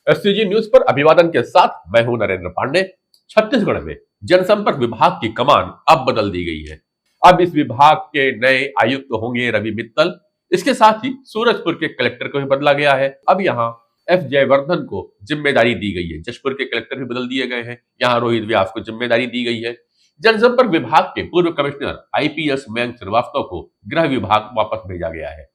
SCG news पर अभिवादन के साथ मैं हूं नरेंद्र पांडे। छत्तीसगढ़ में जनसंपर्क विभाग की कमान अब बदल दी गई है। अब इस विभाग के नए आयुक्त होंगे रवि मित्तल। इसके साथ ही सूरजपुर के कलेक्टर को भी बदला गया है। अब यहाँ एफ जयवर्धन को जिम्मेदारी दी गई है। जशपुर के कलेक्टर भी बदल दिए गए हैं। यहाँ रोहित व्यास को जिम्मेदारी दी गई है। जनसंपर्क विभाग के पूर्व कमिश्नर आईपीएस मयंक श्रीवास्तव को गृह विभाग वापस भेजा गया है।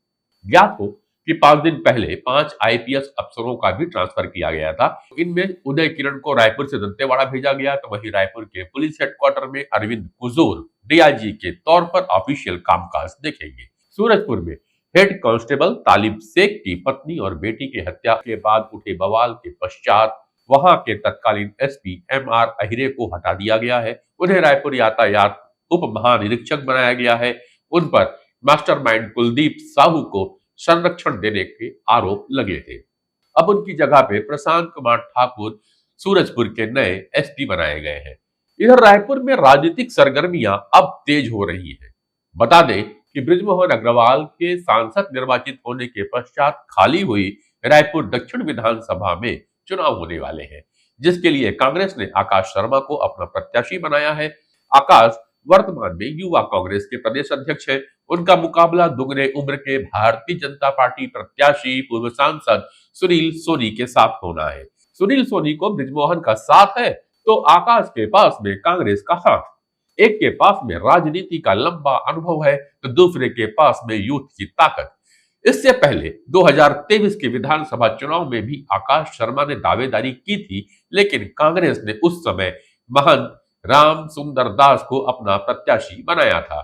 ज्ञात हो कि 5 दिन पहले 5 आईपीएस अफसरों का भी ट्रांसफर किया गया था। इनमें उदय किरण को रायपुर से दंतेवाड़ा भेजा गया, तो वहीं रायपुर के पुलिस हेडक्वार्टर में अरविंद कुजूर डीआईजी के तौर पर ऑफिशियल कामकाज देखेंगे। सूरजपुर में हेड कांस्टेबल तालिब शेख की पत्नी और बेटी की हत्या के बाद उठे बवाल के पश्चात वहां के तत्कालीन एसपी एमआर अहिरे को हटा दिया गया है। उन्हें रायपुर यातायात उप महानिरीक्षक बनाया गया है। उन पर मास्टरमाइंड कुलदीप साहू को संरक्षण देने के आरोप लगे थे। अब उनकी जगह पे प्रशांत कुमार ठाकुर सूरजपुर के नए एसपी बनाए गए हैं। इधर रायपुर में राजनीतिक सरगर्मियां अब तेज हो रही हैं। बता दें कि बृजमोहन अग्रवाल के सांसद निर्वाचित होने के पश्चात खाली हुई रायपुर दक्षिण विधानसभा में चुनाव होने वाले हैं, जिसके लिए कांग्रेस ने आकाश शर्मा को अपना प्रत्याशी बनाया है। आकाश वर्तमान में युवा कांग्रेस के प्रदेश अध्यक्ष हैं। उनका मुकाबला दुगने उम्र के भारतीय जनता पार्टी प्रत्याशी पूर्व सांसद सुनील सोनी के साथ होना है। सुनील सोनी को बृजमोहन का साथ है तो आकाश के पास में कांग्रेस का हाथ। एक के पास में राजनीति का लंबा अनुभव है तो दूसरे के पास में यूथ की ताकत। इससे पहले 2023 के विधानसभा चुनाव में भी आकाश शर्मा ने दावेदारी की थी, लेकिन कांग्रेस ने उस समय महंत राम सुंदर दास को अपना प्रत्याशी बनाया था।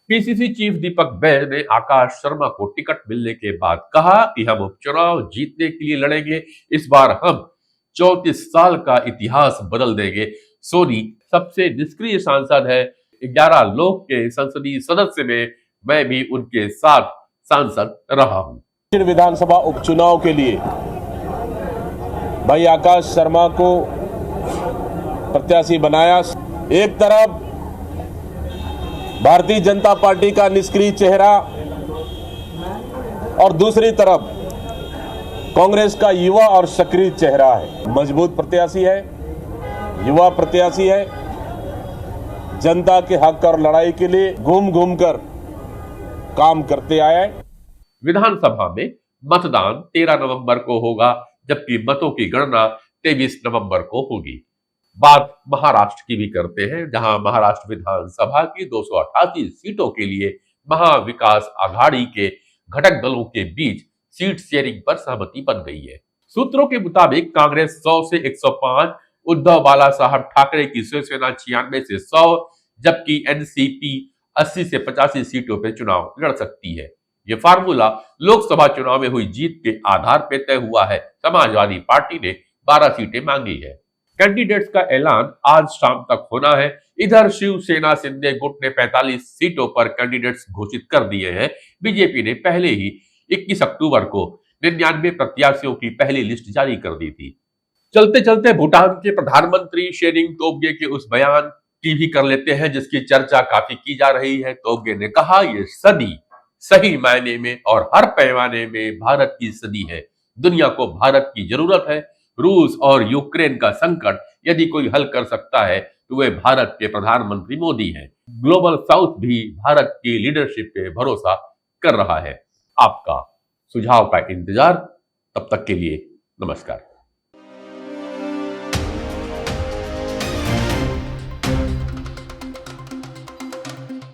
पीसीसी चीफ दीपक बैज ने आकाश शर्मा को टिकट मिलने के बाद कहा कि हम उपचुनाव जीतने के लिए लड़ेंगे। इस बार हम 34 साल का इतिहास बदल देंगे। सोनी सबसे निष्क्रिय सांसद है। 11 लोक के संसदीय सदस्य में मैं भी उनके साथ सांसद रहा हूं। विधानसभा उपचुनाव के लिए भाई आकाश शर्मा को प्रत्याशी बनाया। एक तरफ भारतीय जनता पार्टी का निष्क्रिय चेहरा और दूसरी तरफ कांग्रेस का युवा और सक्रिय चेहरा है। मजबूत प्रत्याशी है, युवा प्रत्याशी है, जनता के हक और लड़ाई के लिए घूम घूम कर काम करते आए। विधानसभा में मतदान 13 नवंबर को होगा, जबकि मतों की गणना 23 नवंबर को होगी। बात महाराष्ट्र की भी करते हैं, जहां महाराष्ट्र विधानसभा की 288 सीटों के लिए महाविकास आघाड़ी के घटक दलों के बीच सीट शेयरिंग पर सहमति बन गई है। सूत्रों के मुताबिक कांग्रेस 100 से 105, उद्धव बाला साहब ठाकरे की शिवसेना 96 से 100, जबकि एनसीपी 80 से 85 सीटों पर चुनाव लड़ सकती है। यह फार्मूला लोकसभा चुनाव में हुई जीत के आधार पर तय हुआ है। समाजवादी पार्टी ने 12 सीटें मांगी है। कैंडिडेट्स का ऐलान आज शाम तक होना है। इधर शिवसेना शिंदे गुट ने 45 सीटों पर कैंडिडेट्स घोषित कर दिए हैं। बीजेपी ने पहले ही 21 अक्टूबर को 99 प्रत्याशियों की पहली लिस्ट जारी कर दी थी। चलते चलते भूटान के प्रधानमंत्री शेरिंग तोब्गे के उस बयान की भी कर लेते हैं, जिसकी चर्चा काफी की जा रही है। तोब्गे ने कहा, यह सदी सही मायने में और हर पैमाने में भारत की सदी है। दुनिया को भारत की जरूरत है। रूस और यूक्रेन का संकट यदि कोई हल कर सकता है तो वे भारत के प्रधानमंत्री मोदी हैं। ग्लोबल साउथ भी भारत की लीडरशिप पे भरोसा कर रहा है। आपका सुझाव का इंतजार। तब तक के लिए नमस्कार।